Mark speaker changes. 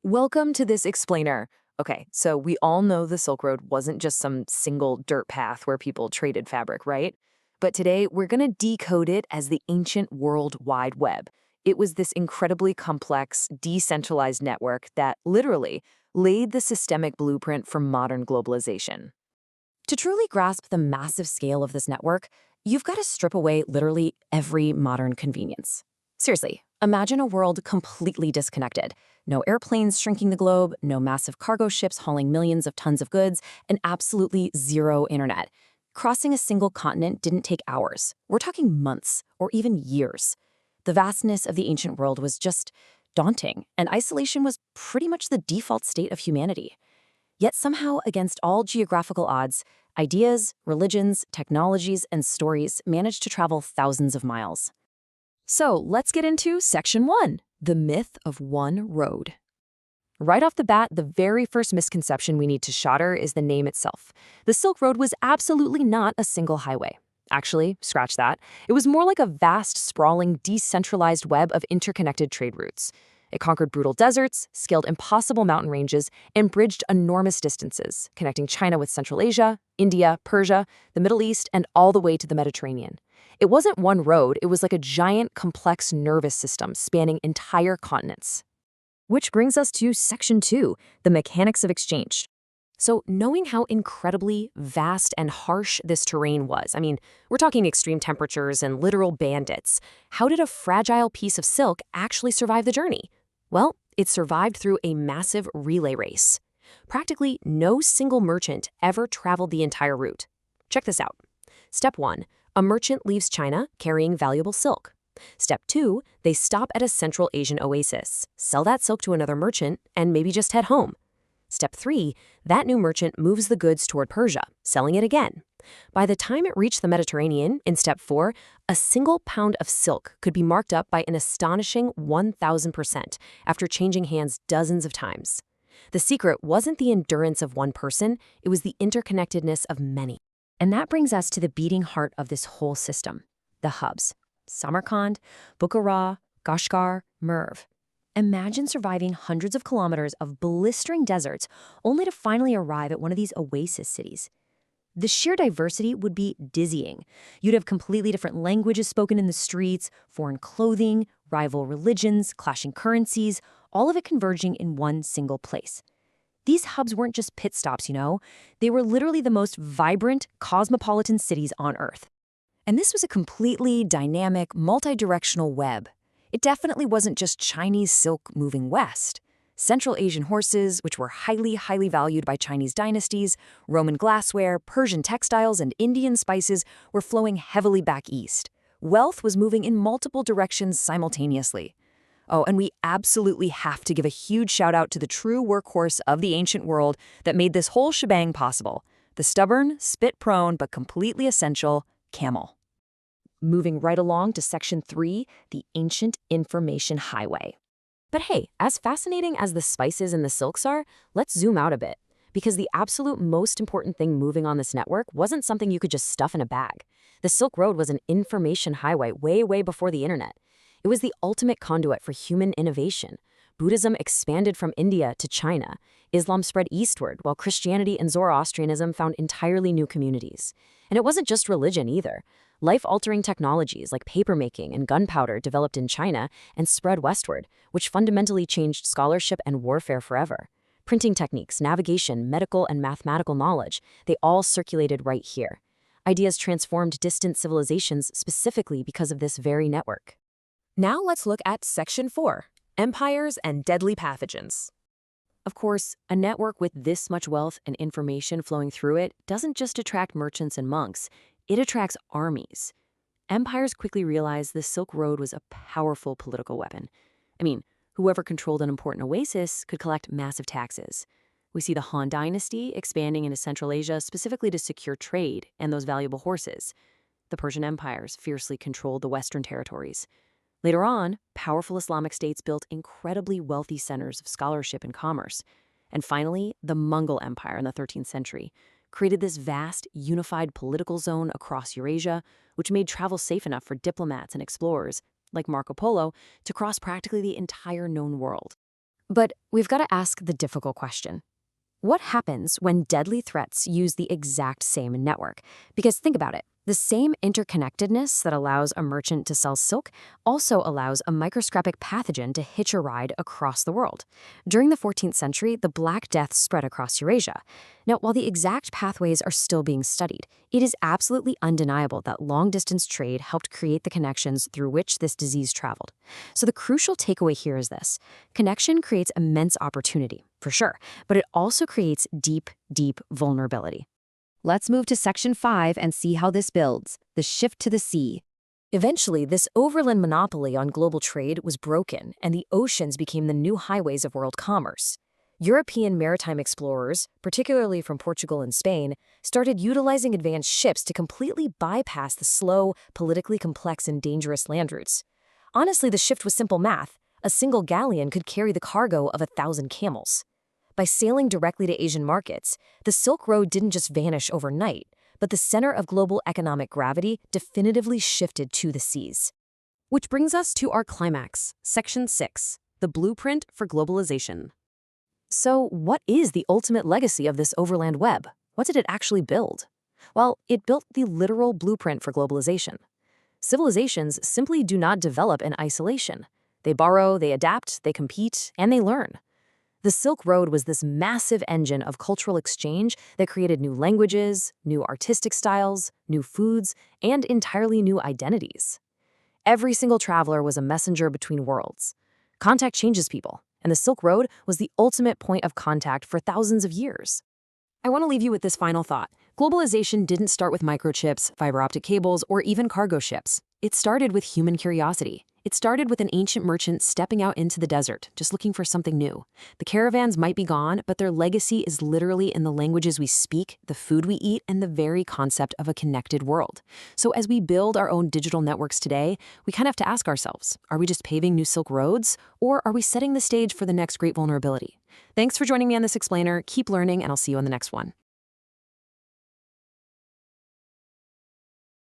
Speaker 1: Welcome to this explainer. Okay, so we all know the Silk Road wasn't just some single dirt path where people traded fabric, right? But today we're going to decode it as the ancient World Wide Web. It was this incredibly complex, decentralized network that literally laid the systemic blueprint for modern globalization.
Speaker 2: To truly grasp the massive scale of this network, you've got to strip away literally every modern convenience. Seriously, imagine a world completely disconnected. No airplanes shrinking the globe, no massive cargo ships hauling millions of tons of goods, and absolutely zero internet. Crossing a single continent didn't take hours. We're talking months, or even years. The vastness of the ancient world was just daunting, and isolation was pretty much the default state of humanity. Yet somehow, against all geographical odds, ideas, religions, technologies, and stories managed to travel thousands of miles.
Speaker 1: So let's get into Section 1, the myth of one road. Right off the bat, the very first misconception we need to shatter is the name itself. The Silk Road was absolutely not a single highway. Actually, scratch that. It was more like a vast, sprawling, decentralized web of interconnected trade routes. It conquered brutal deserts, scaled impossible mountain ranges, and bridged enormous distances, connecting China with Central Asia, India, Persia, the Middle East, and all the way to the Mediterranean. It wasn't one road, it was like a giant, complex nervous system spanning entire continents. Which brings us to Section 2, the mechanics of exchange. So knowing how incredibly vast and harsh this terrain was, we're talking extreme temperatures and literal bandits, how did a fragile piece of silk actually survive the journey? Well, it survived through a massive relay race. Practically no single merchant ever traveled the entire route. Check this out. Step 1, a merchant leaves China carrying valuable silk. Step 2, they stop at a Central Asian oasis, sell that silk to another merchant, and maybe just head home. Step 3, that new merchant moves the goods toward Persia, selling it again. By the time it reached the Mediterranean, in Step 4, a single pound of silk could be marked up by an astonishing 1,000% after changing hands dozens of times. The secret wasn't the endurance of one person, it was the interconnectedness of many. And that brings us to the beating heart of this whole system, the hubs. Samarkand, Bukhara, Kashgar, Merv. Imagine surviving hundreds of kilometers of blistering deserts only to finally arrive at one of these oasis cities. The sheer diversity would be dizzying. You'd have completely different languages spoken in the streets, foreign clothing, rival religions, clashing currencies, all of it converging in one single place. These hubs weren't just pit stops, They were literally the most vibrant, cosmopolitan cities on Earth. And this was a completely dynamic, multi-directional web. It definitely wasn't just Chinese silk moving west. Central Asian horses, which were highly, highly valued by Chinese dynasties, Roman glassware, Persian textiles, and Indian spices were flowing heavily back east. Wealth was moving in multiple directions simultaneously. Oh, and we absolutely have to give a huge shout out to the true workhorse of the ancient world that made this whole shebang possible. The stubborn, spit-prone, but completely essential camel. Moving right along to Section 3, the ancient information highway. But hey, as fascinating as the spices and the silks are, let's zoom out a bit. Because the absolute most important thing moving on this network wasn't something you could just stuff in a bag. The Silk Road was an information highway way, way before the internet. It was the ultimate conduit for human innovation. Buddhism expanded from India to China. Islam spread eastward, while Christianity and Zoroastrianism found entirely new communities. And it wasn't just religion either. Life-altering technologies like papermaking and gunpowder developed in China and spread westward, which fundamentally changed scholarship and warfare forever. Printing techniques, navigation, medical and mathematical knowledge, they all circulated right here. Ideas transformed distant civilizations specifically because of this very network. Now let's look at Section 4, Empires and Deadly Pathogens. Of course, a network with this much wealth and information flowing through it doesn't just attract merchants and monks, it attracts armies. Empires quickly realized the Silk Road was a powerful political weapon. Whoever controlled an important oasis could collect massive taxes. We see the Han Dynasty expanding into Central Asia specifically to secure trade and those valuable horses. The Persian empires fiercely controlled the Western territories. Later on, powerful Islamic states built incredibly wealthy centers of scholarship and commerce. And finally, the Mongol Empire in the 13th century created this vast, unified political zone across Eurasia, which made travel safe enough for diplomats and explorers, like Marco Polo, to cross practically the entire known world.
Speaker 2: But we've got to ask the difficult question. What happens when deadly threats use the exact same network? Because think about it. The same interconnectedness that allows a merchant to sell silk also allows a microscopic pathogen to hitch a ride across the world. During the 14th century, the Black Death spread across Eurasia. Now, while the exact pathways are still being studied, it is absolutely undeniable that long-distance trade helped create the connections through which this disease traveled. So the crucial takeaway here is this. Connection creates immense opportunity, for sure, but it also creates deep, deep vulnerability.
Speaker 1: Let's move to Section 5 and see how this builds, the shift to the sea.
Speaker 2: Eventually, this overland monopoly on global trade was broken, and the oceans became the new highways of world commerce. European maritime explorers, particularly from Portugal and Spain, started utilizing advanced ships to completely bypass the slow, politically complex and dangerous land routes. Honestly, the shift was simple math. A single galleon could carry the cargo of 1,000 camels. By sailing directly to Asian markets, the Silk Road didn't just vanish overnight, but the center of global economic gravity definitively shifted to the seas.
Speaker 1: Which brings us to our climax, Section 6, the blueprint for globalization.
Speaker 2: So, what is the ultimate legacy of this overland web? What did it actually build? Well, it built the literal blueprint for globalization. Civilizations simply do not develop in isolation. They borrow, they adapt, they compete, and they learn. The Silk Road was this massive engine of cultural exchange that created new languages, new artistic styles, new foods, and entirely new identities. Every single traveler was a messenger between worlds. Contact changes people, and the Silk Road was the ultimate point of contact for thousands of years.
Speaker 1: I want to leave you with this final thought. Globalization didn't start with microchips, fiber optic cables, or even cargo ships. It started with human curiosity. It started with an ancient merchant stepping out into the desert, just looking for something new. The caravans might be gone, but their legacy is literally in the languages we speak, the food we eat, and the very concept of a connected world. So as we build our own digital networks today, we kind of have to ask ourselves, are we just paving new Silk Roads, or are we setting the stage for the next great vulnerability? Thanks for joining me on this explainer. Keep learning, and I'll see you on the next one.